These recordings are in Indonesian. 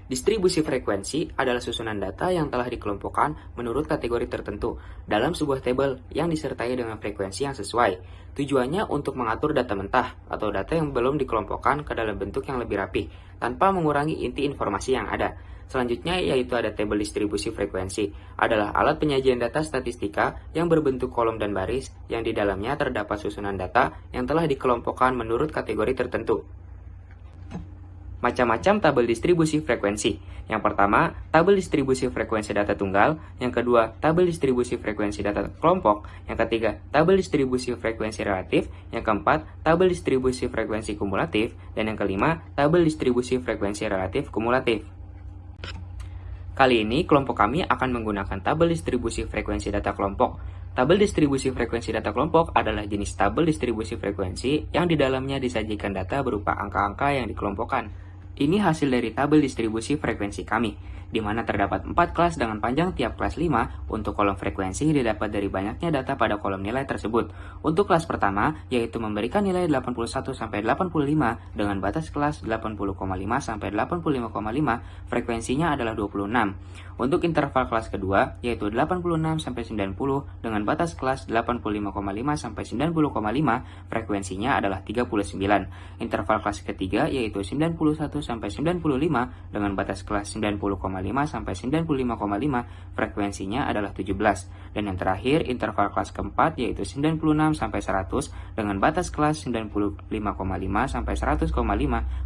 Distribusi frekuensi adalah susunan data yang telah dikelompokkan menurut kategori tertentu dalam sebuah tabel yang disertai dengan frekuensi yang sesuai. Tujuannya untuk mengatur data mentah atau data yang belum dikelompokkan ke dalam bentuk yang lebih rapi, tanpa mengurangi inti informasi yang ada. Selanjutnya yaitu ada tabel distribusi frekuensi, adalah alat penyajian data statistika yang berbentuk kolom dan baris yang di dalamnya terdapat susunan data yang telah dikelompokkan menurut kategori tertentu. Macam-macam tabel distribusi frekuensi. Yang pertama, tabel distribusi frekuensi data tunggal. Yang kedua, tabel distribusi frekuensi data kelompok. Yang ketiga, tabel distribusi frekuensi relatif. Yang keempat, tabel distribusi frekuensi kumulatif. Dan yang kelima, tabel distribusi frekuensi relatif kumulatif. Kali ini, kelompok kami akan menggunakan tabel distribusi frekuensi data kelompok. Tabel distribusi frekuensi data kelompok adalah jenis tabel distribusi frekuensi yang di dalamnya disajikan data berupa angka-angka yang dikelompokkan. Ini hasil dari tabel distribusi frekuensi kami, di mana terdapat 4 kelas dengan panjang tiap kelas 5. Untuk kolom frekuensi didapat dari banyaknya data pada kolom nilai tersebut. Untuk kelas pertama, yaitu memberikan nilai 81-85 dengan batas kelas 80,5-85,5, frekuensinya adalah 26. Untuk interval kelas kedua, yaitu 86-90 dengan batas kelas 85,5-90,5, frekuensinya adalah 39. Interval kelas ketiga, yaitu 91-95 dengan batas kelas 90,5-95,5, frekuensinya adalah 17. Dan yang terakhir, interval kelas keempat, yaitu 96-100 dengan batas kelas 95,5-100,5,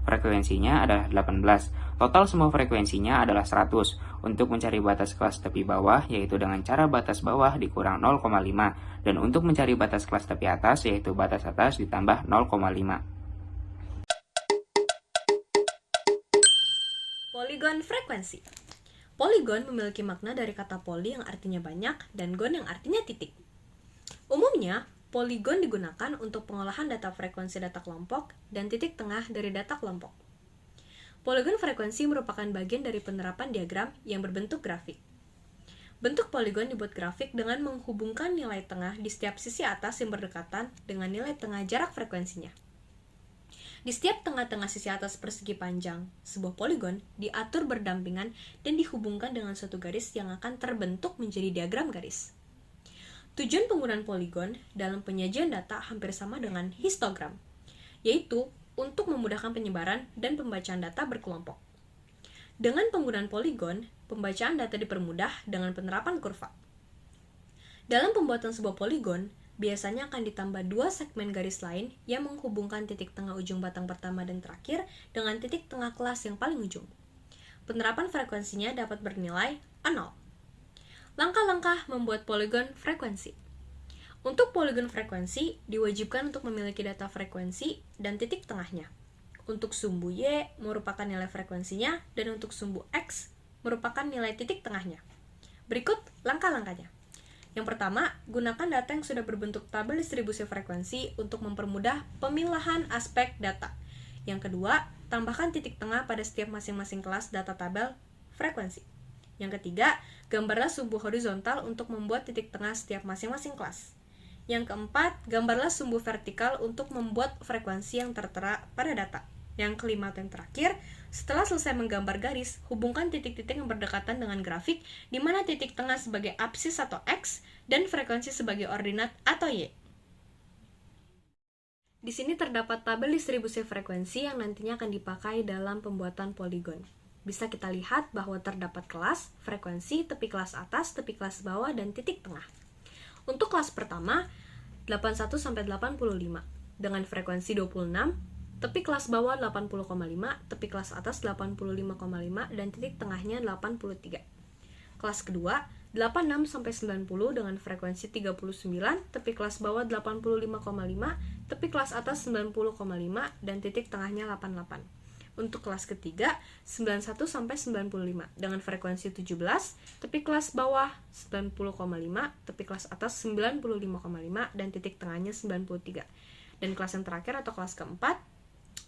frekuensinya adalah 18. Total semua frekuensinya adalah 100. Untuk mencari batas kelas tepi bawah, yaitu dengan cara batas bawah dikurang 0,5. Dan untuk mencari batas kelas tepi atas, yaitu batas atas ditambah 0,5. Poligon frekuensi. Poligon memiliki makna dari kata poli yang artinya banyak dan gon yang artinya titik. Umumnya, poligon digunakan untuk pengolahan data frekuensi data kelompok dan titik tengah dari data kelompok. Poligon frekuensi merupakan bagian dari penerapan diagram yang berbentuk grafik. Bentuk poligon dibuat grafik dengan menghubungkan nilai tengah di setiap sisi atas yang berdekatan dengan nilai tengah jarak frekuensinya. Di setiap tengah-tengah sisi atas persegi panjang, sebuah poligon diatur berdampingan dan dihubungkan dengan suatu garis yang akan terbentuk menjadi diagram garis. Tujuan penggunaan poligon dalam penyajian data hampir sama dengan histogram, yaitu untuk memudahkan penyebaran dan pembacaan data berkelompok. Dengan penggunaan poligon, pembacaan data dipermudah dengan penerapan kurva. Dalam pembuatan sebuah poligon, biasanya akan ditambah 2 segmen garis lain yang menghubungkan titik tengah ujung batang pertama dan terakhir dengan titik tengah kelas yang paling ujung. Penerapan frekuensinya dapat bernilai 0. Langkah-langkah membuat poligon frekuensi. Untuk poligon frekuensi, diwajibkan untuk memiliki data frekuensi dan titik tengahnya. Untuk sumbu Y merupakan nilai frekuensinya dan untuk sumbu X merupakan nilai titik tengahnya. Berikut langkah-langkahnya. Yang pertama, gunakan data yang sudah berbentuk tabel distribusi frekuensi untuk mempermudah pemilahan aspek data. Yang kedua, tambahkan titik tengah pada setiap masing-masing kelas data tabel frekuensi. Yang ketiga, gambarlah sumbu horizontal untuk membuat titik tengah setiap masing-masing kelas. Yang keempat, gambarlah sumbu vertikal untuk membuat frekuensi yang tertera pada data. Yang kelima atau yang terakhir, setelah selesai menggambar garis, hubungkan titik-titik yang berdekatan dengan grafik, di mana titik tengah sebagai absis atau X dan frekuensi sebagai ordinat atau Y. Di sini terdapat tabel distribusi frekuensi yang nantinya akan dipakai dalam pembuatan poligon. Bisa kita lihat bahwa terdapat kelas, frekuensi, tepi kelas atas, tepi kelas bawah, dan titik tengah. Untuk kelas pertama, 81-85 dengan frekuensi 26, tepi kelas bawah 80,5, tepi kelas atas 85,5, dan titik tengahnya 83. Kelas kedua, 86-90 dengan frekuensi 39, tepi kelas bawah 85,5, tepi kelas atas 90,5, dan titik tengahnya 88. Untuk kelas ketiga, 91-95 dengan frekuensi 17, tepi kelas bawah 90,5, tepi kelas atas 95,5, dan titik tengahnya 93. Dan kelas yang terakhir atau kelas keempat,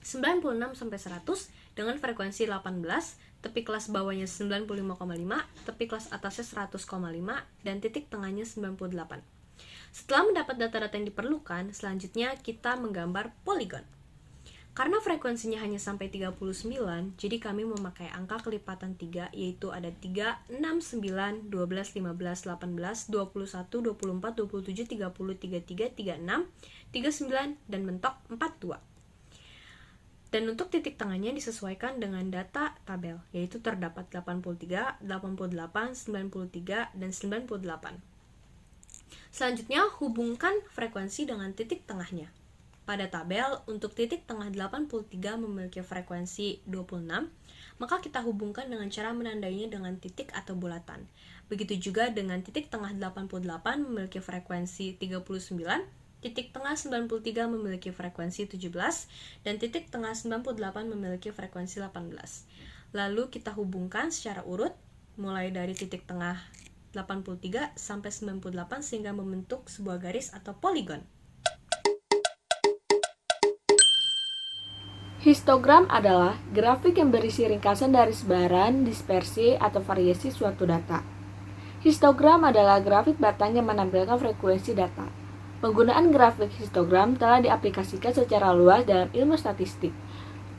96-100 dengan frekuensi 18, tepi kelas bawahnya 95,5, tepi kelas atasnya 100,5, dan titik tengahnya 98. Setelah mendapat data-data yang diperlukan, selanjutnya kita menggambar poligon. Karena frekuensinya hanya sampai 39, jadi kami memakai angka kelipatan 3, yaitu ada 3, 6, 9, 12, 15, 18, 21, 24, 27, 30, 33, 36, 39, dan mentok 42. Dan untuk titik tengahnya disesuaikan dengan data tabel, yaitu terdapat 83, 88, 93, dan 98. Selanjutnya, hubungkan frekuensi dengan titik tengahnya. Pada tabel, untuk titik tengah 83 memiliki frekuensi 26, maka kita hubungkan dengan cara menandainya dengan titik atau bulatan. Begitu juga dengan titik tengah 88 memiliki frekuensi 39, titik tengah 93 memiliki frekuensi 17, dan titik tengah 98 memiliki frekuensi 18. Lalu kita hubungkan secara urut, mulai dari titik tengah 83 sampai 98 sehingga membentuk sebuah garis atau poligon. Histogram adalah grafik yang berisi ringkasan dari sebaran, dispersi, atau variasi suatu data. Histogram adalah grafik batang yang menampilkan frekuensi data. Penggunaan grafik histogram telah diaplikasikan secara luas dalam ilmu statistik.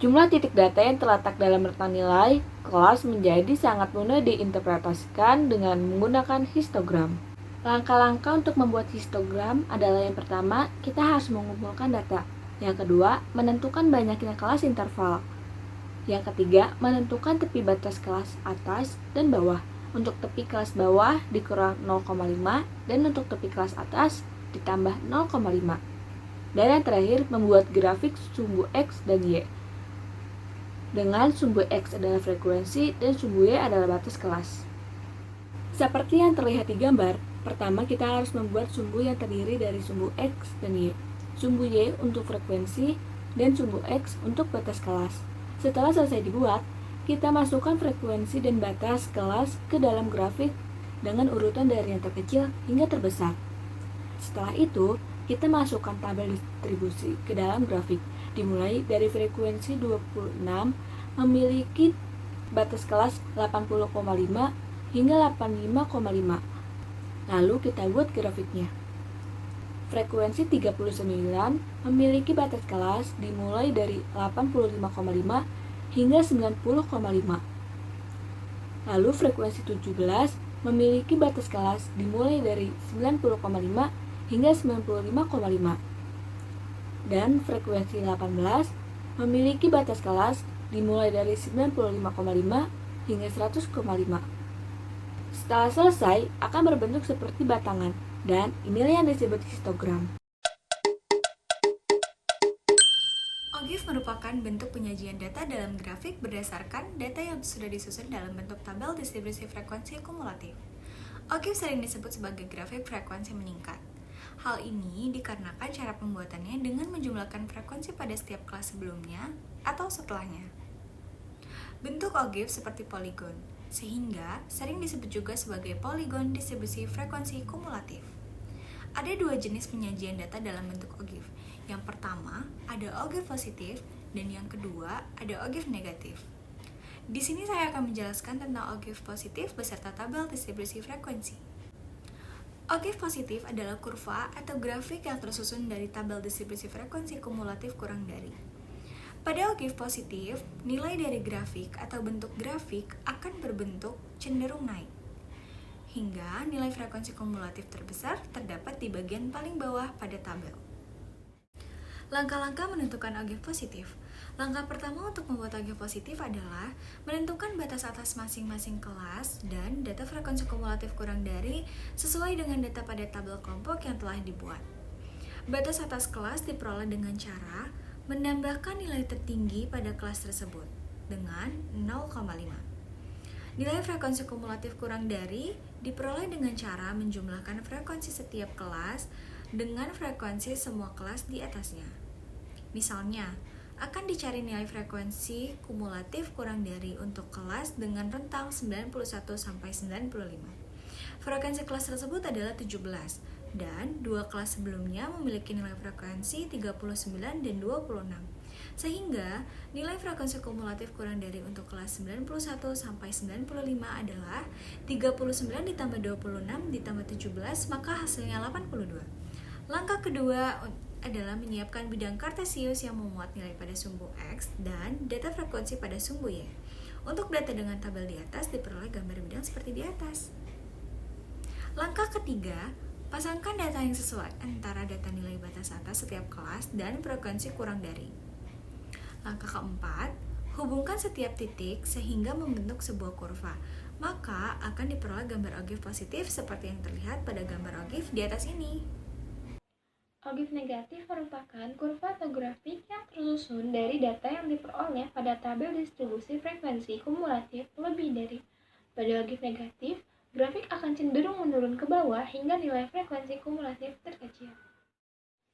Jumlah titik data yang terletak dalam rentang nilai kelas menjadi sangat mudah diinterpretasikan dengan menggunakan histogram. Langkah-langkah untuk membuat histogram adalah yang pertama, kita harus mengumpulkan data. Yang kedua, menentukan banyaknya kelas interval. Yang ketiga, menentukan tepi batas kelas atas dan bawah. Untuk tepi kelas bawah dikurang 0,5 dan untuk tepi kelas atas ditambah 0,5. Dan yang terakhir, membuat grafik sumbu X dan Y. Dengan sumbu X adalah frekuensi dan sumbu Y adalah batas kelas. Seperti yang terlihat di gambar, pertama kita harus membuat sumbu yang terdiri dari sumbu X dan Y. Sumbu Y untuk frekuensi, dan sumbu X untuk batas kelas. Setelah selesai dibuat, kita masukkan frekuensi dan batas kelas ke dalam grafik dengan urutan dari yang terkecil hingga terbesar. Setelah itu, kita masukkan tabel distribusi ke dalam grafik, dimulai dari frekuensi 26 memiliki batas kelas 80,5 hingga 85,5. Lalu kita buat grafiknya. Frekuensi 39 memiliki batas kelas dimulai dari 85,5 hingga 90,5. Lalu frekuensi 17 memiliki batas kelas dimulai dari 90,5 hingga 95,5. Dan frekuensi 18 memiliki batas kelas dimulai dari 95,5 hingga 100,5. Setelah selesai, akan berbentuk seperti batangan. Dan inilah yang disebut histogram. OGIF merupakan bentuk penyajian data dalam grafik berdasarkan data yang sudah disusun dalam bentuk tabel distribusi frekuensi kumulatif. OGIF sering disebut sebagai grafik frekuensi meningkat. Hal ini dikarenakan cara pembuatannya dengan menjumlahkan frekuensi pada setiap kelas sebelumnya atau setelahnya. Bentuk OGIF seperti poligon, sehingga sering disebut juga sebagai poligon distribusi frekuensi kumulatif. Ada dua jenis penyajian data dalam bentuk OGIF. Yang pertama, ada OGIF positif, dan yang kedua, ada OGIF negatif. Di sini saya akan menjelaskan tentang OGIF positif beserta tabel distribusi frekuensi. OGIF positif adalah kurva atau grafik yang tersusun dari tabel distribusi frekuensi kumulatif kurang dari. Pada OGIF positif, nilai dari grafik atau bentuk grafik akan berbentuk cenderung naik, hingga nilai frekuensi kumulatif terbesar terdapat di bagian paling bawah pada tabel. Langkah-langkah menentukan OGIF positif. Langkah pertama untuk membuat OGIF positif adalah menentukan batas atas masing-masing kelas dan data frekuensi kumulatif kurang dari sesuai dengan data pada tabel kelompok yang telah dibuat. Batas atas kelas diperoleh dengan cara menambahkan nilai tertinggi pada kelas tersebut dengan 0,5. Nilai frekuensi kumulatif kurang dari diperoleh dengan cara menjumlahkan frekuensi setiap kelas dengan frekuensi semua kelas di atasnya. Misalnya, akan dicari nilai frekuensi kumulatif kurang dari untuk kelas dengan rentang 91 sampai 95. Frekuensi kelas tersebut adalah 17 dan dua kelas sebelumnya memiliki nilai frekuensi 39 dan 26. Sehingga nilai frekuensi kumulatif kurang dari untuk kelas 91 sampai 95 adalah 39 ditambah 26 ditambah 17, maka hasilnya 82. Langkah kedua adalah menyiapkan bidang kartesius yang memuat nilai pada sumbu X dan data frekuensi pada sumbu Y. Untuk data dengan tabel di atas diperoleh gambar bidang seperti di atas. Langkah ketiga, pasangkan data yang sesuai antara data nilai batas atas setiap kelas dan frekuensi kurang dari. Langkah keempat, hubungkan setiap titik sehingga membentuk sebuah kurva. Maka akan diperoleh gambar ogive positif seperti yang terlihat pada gambar ogive di atas ini. Ogive negatif merupakan kurva atau grafik yang tersusun dari data yang diperoleh pada tabel distribusi frekuensi kumulatif lebih dari. Pada ogive negatif, grafik akan cenderung menurun ke bawah hingga nilai frekuensi kumulatif terkecil.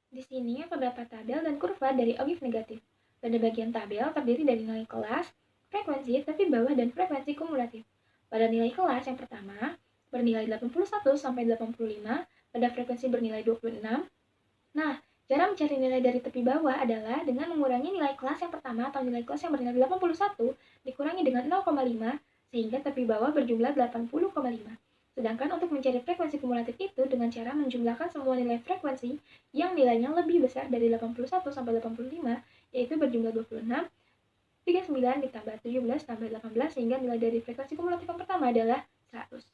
Di sini terdapat tabel dan kurva dari ogive negatif. Pada bagian tabel terdiri dari nilai kelas, frekuensi tepi bawah, dan frekuensi kumulatif. Pada nilai kelas yang pertama, bernilai 81 sampai 85, pada frekuensi bernilai 26. Nah, cara mencari nilai dari tepi bawah adalah dengan mengurangi nilai kelas yang pertama atau nilai kelas yang bernilai 81 dikurangi dengan 0,5 sehingga tepi bawah berjumlah 80,5. Sedangkan untuk mencari frekuensi kumulatif itu dengan cara menjumlahkan semua nilai frekuensi yang nilainya lebih besar dari 81 sampai 85, yaitu berjumlah 26, 39 ditambah 17 tambah 18 sehingga nilai dari frekuensi kumulatif yang pertama adalah 100.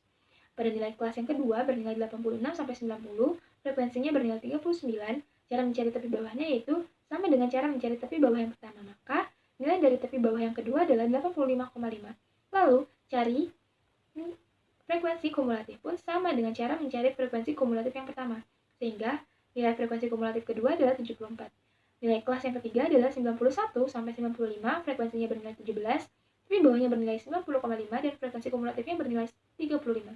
Pada nilai kelas yang kedua bernilai 86 sampai 90, frekuensinya bernilai 39. Cara mencari tepi bawahnya yaitu sama dengan cara mencari tepi bawah yang pertama. Maka nilai dari tepi bawah yang kedua adalah 85,5. Lalu cari frekuensi kumulatif pun sama dengan cara mencari frekuensi kumulatif yang pertama. Sehingga nilai frekuensi kumulatif kedua adalah 74. Nilai kelas yang ketiga adalah 91 sampai 95, frekuensinya bernilai 17, tepi bawahnya bernilai 90,5 dan frekuensi kumulatifnya bernilai 35.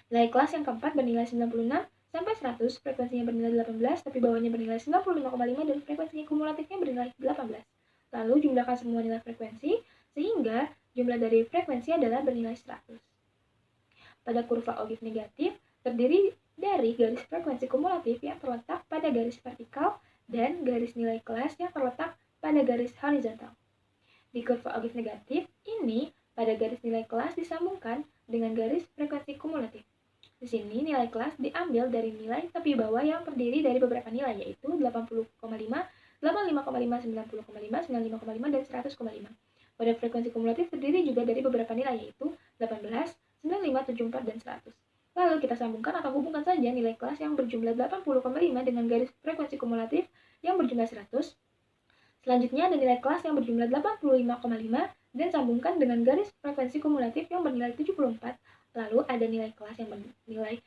Nilai kelas yang keempat bernilai 96 sampai 100, frekuensinya bernilai 18, tepi bawahnya bernilai 95,5 dan frekuensi kumulatifnya bernilai 18. Lalu jumlahkan semua nilai frekuensi sehingga jumlah dari frekuensi adalah bernilai 100. Pada kurva ogive negatif terdiri dari garis frekuensi kumulatif yang terletak pada garis vertikal dan garis nilai kelas yang terletak pada garis horizontal. Di kurva ogive negatif ini, pada garis nilai kelas disambungkan dengan garis frekuensi kumulatif. Di sini nilai kelas diambil dari nilai tepi bawah yang terdiri dari beberapa nilai yaitu 80,5, 85,5, 90,5, 95,5, dan 100,5. Pada frekuensi kumulatif terdiri juga dari beberapa nilai yaitu 18, 95, 74, dan 100. Lalu kita sambungkan atau hubungkan saja nilai kelas yang berjumlah 80,5 dengan garis frekuensi kumulatif yang berjumlah 100. Selanjutnya ada nilai kelas yang berjumlah 85,5 dan sambungkan dengan garis frekuensi kumulatif yang bernilai 74. Lalu ada nilai kelas yang bernilai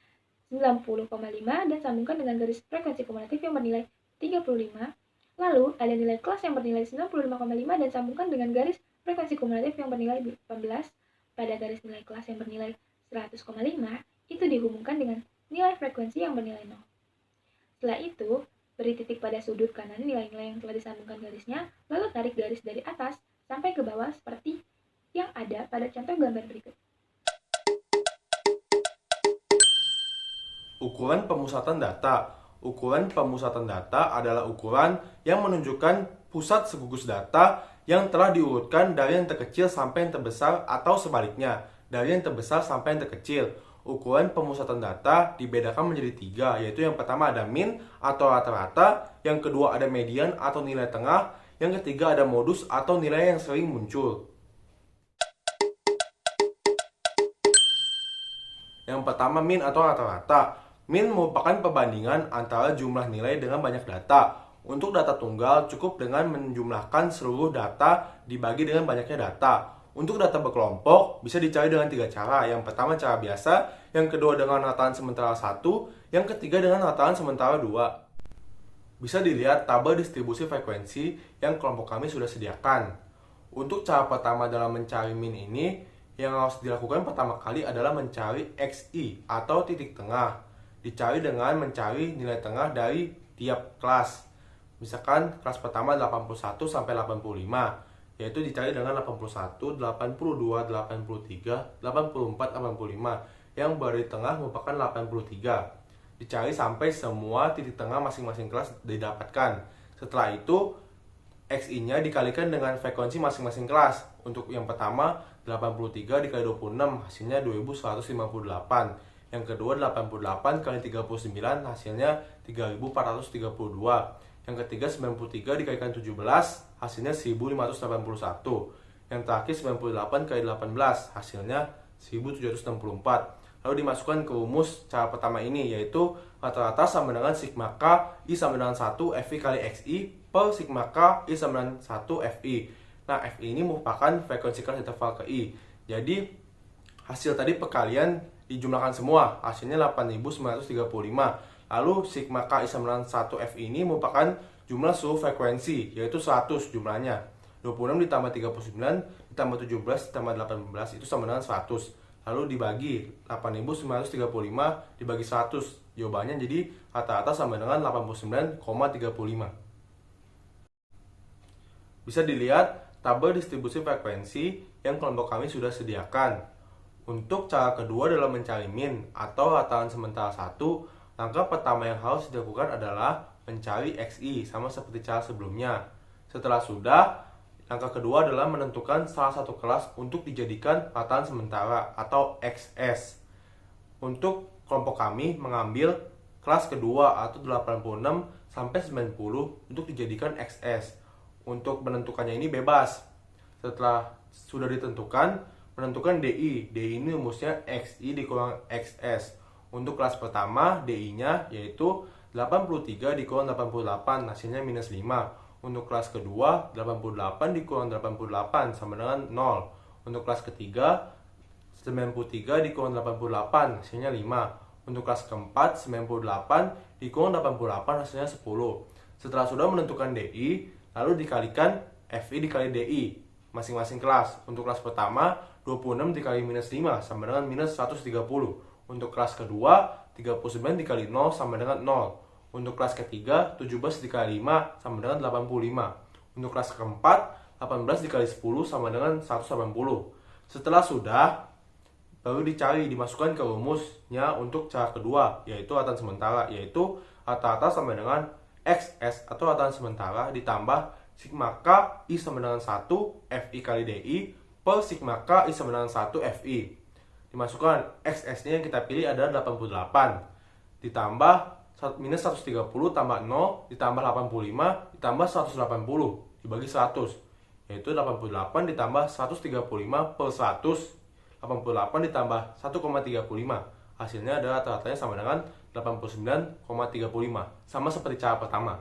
90,5 dan sambungkan dengan garis frekuensi kumulatif yang bernilai 35. Lalu ada nilai kelas yang bernilai 95,5 dan sambungkan dengan garis frekuensi kumulatif yang bernilai 18. Pada garis nilai kelas yang bernilai 100,5 itu dihubungkan dengan nilai frekuensi yang bernilai 0. Setelah itu, beri titik pada sudut kanan nilai-nilai yang telah disambungkan garisnya, lalu tarik garis dari atas sampai ke bawah seperti yang ada pada contoh gambar berikut. Ukuran pemusatan data. Ukuran pemusatan data adalah ukuran yang menunjukkan pusat segugus data yang telah diurutkan dari yang terkecil sampai yang terbesar atau sebaliknya, dari yang terbesar sampai yang terkecil. Ukuran pemusatan data dibedakan menjadi 3, yaitu yang pertama ada mean atau rata-rata, yang kedua ada median atau nilai tengah, yang ketiga ada modus atau nilai yang sering muncul. Yang pertama mean atau rata-rata. Mean merupakan perbandingan antara jumlah nilai dengan banyak data. Untuk data tunggal cukup dengan menjumlahkan seluruh data dibagi dengan banyaknya data. Untuk data berkelompok bisa dicari dengan 3 cara. Yang pertama cara biasa, yang kedua dengan rataan sementara 1, yang ketiga dengan rataan sementara 2. Bisa dilihat tabel distribusi frekuensi yang kelompok kami sudah sediakan. Untuk cara pertama dalam mencari mean ini, yang harus dilakukan pertama kali adalah mencari XI atau titik tengah. Dicari dengan mencari nilai tengah dari tiap kelas. Misalkan kelas pertama 81 sampai 85, yaitu dicari dengan 81, 82, 83, 84, 85, yang berada di tengah merupakan 83. Dicari sampai semua titik tengah masing-masing kelas didapatkan. Setelah itu, XI-nya dikalikan dengan frekuensi masing-masing kelas. Untuk yang pertama, 83 dikali 26, hasilnya 2158. Yang kedua 88 kali 39 hasilnya 3432. Yang ketiga 93 dikalikan 17 hasilnya 1581. Yang terakhir 98 kali 18 hasilnya 1764. Lalu dimasukkan ke rumus cara pertama ini, yaitu rata-rata sama dengan sigma K I sama dengan 1 FI kali XI per sigma K I sama dengan 1 FI. Nah, FI ini merupakan frekuensi kelas interval ke I. Jadi, hasil tadi perkalian dijumlahkan semua, hasilnya 8935. Lalu, sigma K I sama dengan 1 FI ini merupakan jumlah seluruh frekuensi, yaitu 100 jumlahnya. 26 ditambah 39 ditambah 17 ditambah 18 itu sama dengan 100. Lalu dibagi 8935 dibagi 100. Jawabannya jadi rata-rata sama dengan 89,35. Bisa dilihat tabel distribusi frekuensi yang kelompok kami sudah sediakan. Untuk cara kedua dalam mencari min atau ratakan sementara 1, langkah pertama yang harus dilakukan adalah mencari XI sama seperti cara sebelumnya. Setelah sudah, langkah kedua adalah menentukan salah satu kelas untuk dijadikan rataan sementara atau XS. Untuk kelompok kami mengambil kelas kedua atau 86 sampai 90 untuk dijadikan XS. Untuk menentukannya ini bebas. Setelah sudah ditentukan, menentukan DI. DI ini rumusnya XI dikurang XS. Untuk kelas pertama, DI-nya yaitu 83 dikurang 88, hasilnya minus 5. Untuk kelas kedua, 88 dikurang 88 sama dengan 0. Untuk kelas ketiga, 93 dikurang 88 hasilnya 5. Untuk kelas keempat, 98 dikurang 88 hasilnya 10. Setelah sudah menentukan DI, lalu dikalikan FI dikali DI masing-masing kelas. Untuk kelas pertama, 26 dikali minus 5 sama dengan minus 130. Untuk kelas kedua, 39 dikali 0 sama dengan 0. Untuk kelas ketiga, 17 dikali 5 sama dengan 85. Untuk kelas keempat, 18 dikali 10 sama dengan 180. Setelah sudah, baru dimasukkan ke rumusnya untuk cara kedua, yaitu rataan sementara, yaitu rata-rata sama dengan XS atau rataan sementara ditambah sigma K I sama dengan 1 FI kali DI per sigma K I sama dengan 1 FI. Dimasukkan XS-nya yang kita pilih adalah 88 ditambah minus 130 tambah 0 ditambah 85 ditambah 180 dibagi 100, yaitu 88 ditambah 135 per 100. 88 ditambah 1,35 hasilnya adalah rata-ratanya sama dengan 89,35, sama seperti cara pertama.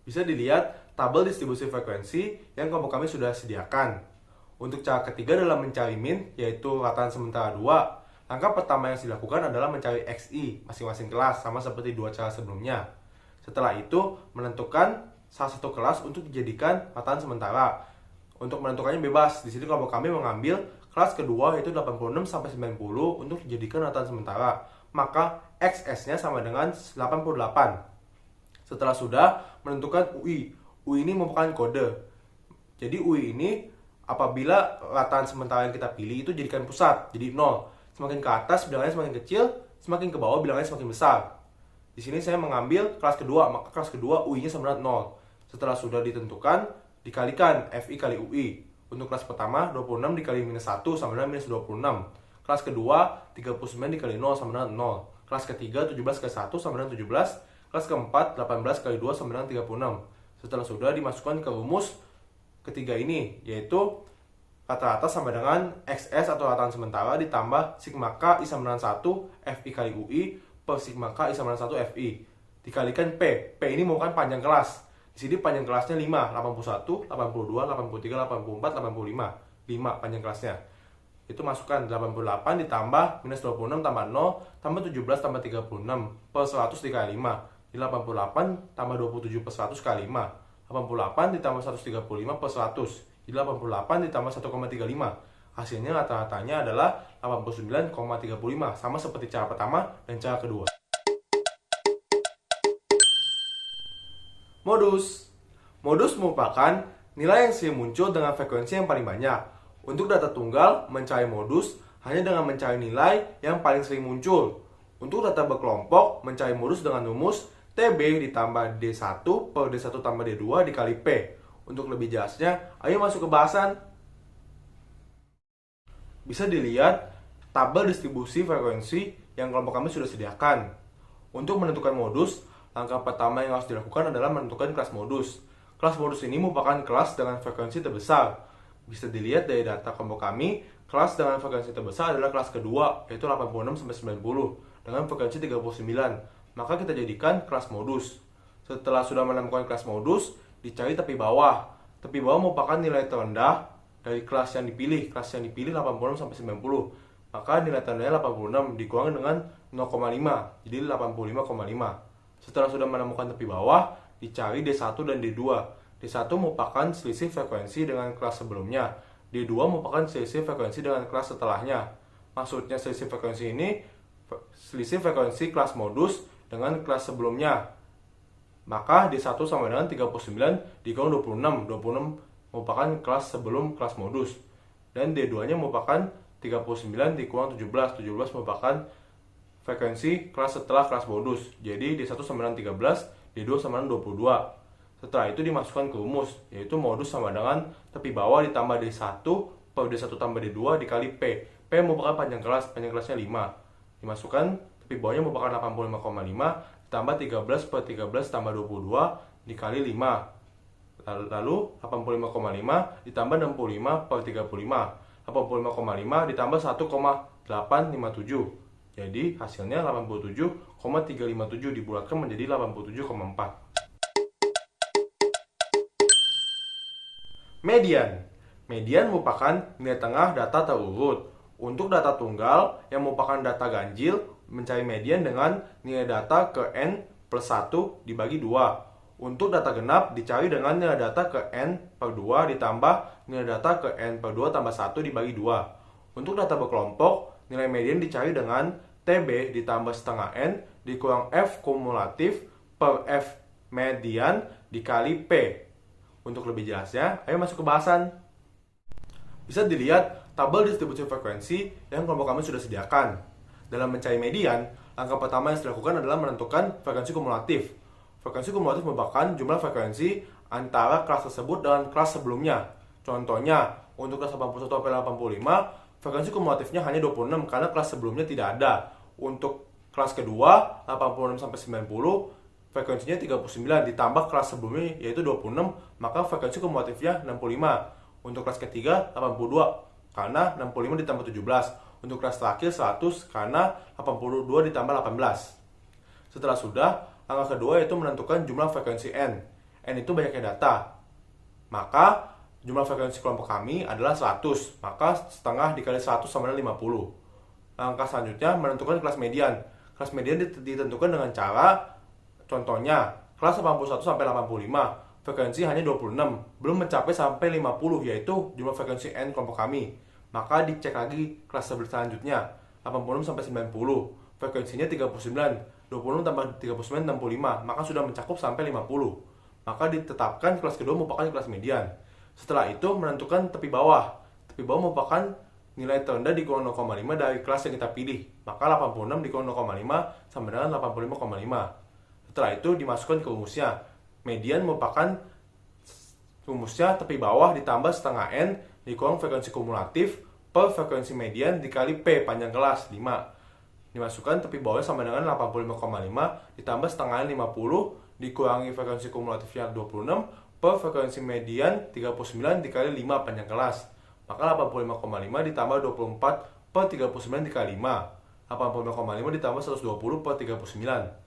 Bisa dilihat tabel distribusi frekuensi yang kelompok kami sudah sediakan. Untuk cara ketiga dalam mencari min, yaitu rataan sementara 2, langkah pertama yang dilakukan adalah mencari XI masing-masing kelas, sama seperti dua cara sebelumnya. Setelah itu, menentukan salah satu kelas untuk dijadikan rataan sementara. Untuk menentukannya bebas. Di sini kelompok kami mengambil kelas kedua yaitu 86 sampai 90 untuk dijadikan rataan sementara. Maka XS-nya sama dengan 88. Setelah sudah, menentukan UI. UI ini merupakan kode. Jadi UI ini apabila rataan sementara yang kita pilih itu jadikan pusat, jadi 0. Semakin ke atas bilangannya semakin kecil, semakin ke bawah bilangannya semakin besar. Di sini saya mengambil kelas kedua, maka kelas kedua UI-nya sama dengan 0. Setelah sudah ditentukan, dikalikan FI kali UI. Untuk kelas pertama, 26 dikali minus 1 sama dengan minus 26. Kelas kedua, 39 dikali 0 sama dengan 0. Kelas ketiga, 17 kali 1 sama dengan 17. Kelas keempat, 18 kali 2 sama dengan 36. Setelah sudah dimasukkan ke rumus ketiga ini, yaitu rata-rata sama dengan XS atau rataan sementara ditambah sigma K I sama dengan 1 FI kali UI per sigma K I sama dengan 1 FI dikalikan P. P ini merupakan panjang kelas. Di sini panjang kelasnya 5, 81, 82, 83, 84, 85. 5 panjang kelasnya. Itu masukkan 88 ditambah minus 26 tambah 0 tambah 17 tambah 36 per 100 dikali 5. Di 88 tambah 27 per 100 kali 5. 88 ditambah 135 per 100. Jadi 88 ditambah 1,35. Hasilnya rata-ratanya adalah 89,35, sama seperti cara pertama dan cara kedua. Modus. Modus merupakan nilai yang sering muncul dengan frekuensi yang paling banyak. Untuk data tunggal, mencari modus hanya dengan mencari nilai yang paling sering muncul. Untuk data berkelompok, mencari modus dengan rumus TB ditambah D1 per D1 tambah D2 dikali P. Untuk lebih jelasnya, ayo masuk ke bahasan. Bisa dilihat tabel distribusi frekuensi yang kelompok kami sudah sediakan. Untuk menentukan modus, langkah pertama yang harus dilakukan adalah menentukan kelas modus. Kelas modus ini merupakan kelas dengan frekuensi terbesar. Bisa dilihat dari data kelompok kami, kelas dengan frekuensi terbesar adalah kelas kedua, yaitu 86-90, dengan frekuensi 39. Maka kita jadikan kelas modus. Setelah sudah menemukan kelas modus, dicari tepi bawah. Tepi bawah merupakan nilai terendah dari kelas yang dipilih. Kelas yang dipilih 86-90. Maka nilai terendahnya 86 dikurangi dengan 0,5, jadi 85,5. Setelah sudah menemukan tepi bawah, dicari D1 dan D2. D1 merupakan selisih frekuensi dengan kelas sebelumnya. D2 merupakan selisih frekuensi dengan kelas setelahnya. Maksudnya selisih frekuensi ini, selisih frekuensi kelas modus dengan kelas sebelumnya. Maka D1 sama dengan 39 dikurangi 26. 26 merupakan kelas sebelum kelas modus. Dan D2-nya merupakan 39 dikurang 17. 17 merupakan frekuensi kelas setelah kelas modus. Jadi D1 sama dengan 13, D2 sama dengan 22. Setelah itu dimasukkan ke rumus, yaitu modus sama dengan tepi bawah ditambah D1 per D1 tambah D2 dikali P. P merupakan panjang kelasnya 5. Dimasukkan, tepi bawahnya merupakan 85,5 ditambah 13 per 13 tambah 22 dikali 5. Lalu 85,5 ditambah 65 per 35. 85,5 ditambah 1,857. Jadi hasilnya 87,357 dibulatkan menjadi 87,4. Median. Median merupakan nilai tengah data terurut. Untuk data tunggal yang merupakan data ganjil, mencari median dengan nilai data ke n plus 1 dibagi 2. Untuk data genap dicari dengan nilai data ke n per 2 ditambah nilai data ke n per 2 tambah 1 dibagi 2. Untuk data berkelompok, nilai median dicari dengan TB ditambah setengah n dikurang F kumulatif per F median dikali P. Untuk lebih jelasnya, ayo masuk ke bahasan. Bisa dilihat tabel distribusi frekuensi yang kelompok kami sudah sediakan. Dalam mencari median, langkah pertama yang harus dilakukan adalah menentukan frekuensi kumulatif. Frekuensi kumulatif merupakan jumlah frekuensi antara kelas tersebut dengan kelas sebelumnya. Contohnya, untuk kelas 81-85, frekuensi kumulatifnya hanya 26 karena kelas sebelumnya tidak ada. Untuk kelas kedua, 86-90, frekuensinya 39 ditambah kelas sebelumnya yaitu 26, maka frekuensi kumulatifnya 65. Untuk kelas ketiga 82 karena 65 ditambah 17. Untuk kelas terakhir 100 karena 82 ditambah 18. Setelah sudah, langkah kedua yaitu menentukan jumlah frekuensi N. N itu banyaknya data. Maka jumlah frekuensi kelompok kami adalah 100. Maka setengah dikali 100 sama dengan 50. Langkah selanjutnya menentukan kelas median. Kelas median ditentukan dengan cara, contohnya kelas 81 sampai 85. Frekuensi hanya 26, belum mencapai sampai 50, yaitu jumlah frekuensi N kelompok kami. Maka dicek lagi kelas selanjutnya, 86 sampai 90. Frekuensinya 39, 26 tambah 39, 65, maka sudah mencakup sampai 50. Maka ditetapkan kelas kedua merupakan kelas median. Setelah itu menentukan tepi bawah. Tepi bawah merupakan nilai terendah dikurang 0,5 dari kelas yang kita pilih. Maka 86 dikurang 0,5 sama dengan 85,5. Setelah itu dimasukkan ke rumusnya. Median merupakan rumusnya tepi bawah ditambah setengah N dikurang frekuensi kumulatif per frekuensi median dikali P panjang kelas 5. Dimasukkan tepi bawahnya sama dengan 85,5 ditambah setengah N 50 dikurangi frekuensi kumulatifnya 26 per frekuensi median 39 dikali 5 panjang kelas. Maka 85,5 ditambah 24 per 39 dikali 5. 85,5 ditambah 120 per 39.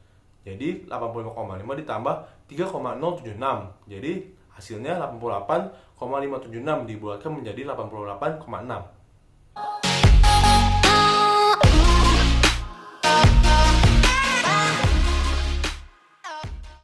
Jadi 85,5 ditambah 3,076. Jadi hasilnya 88,576 dibulatkan menjadi 88,6.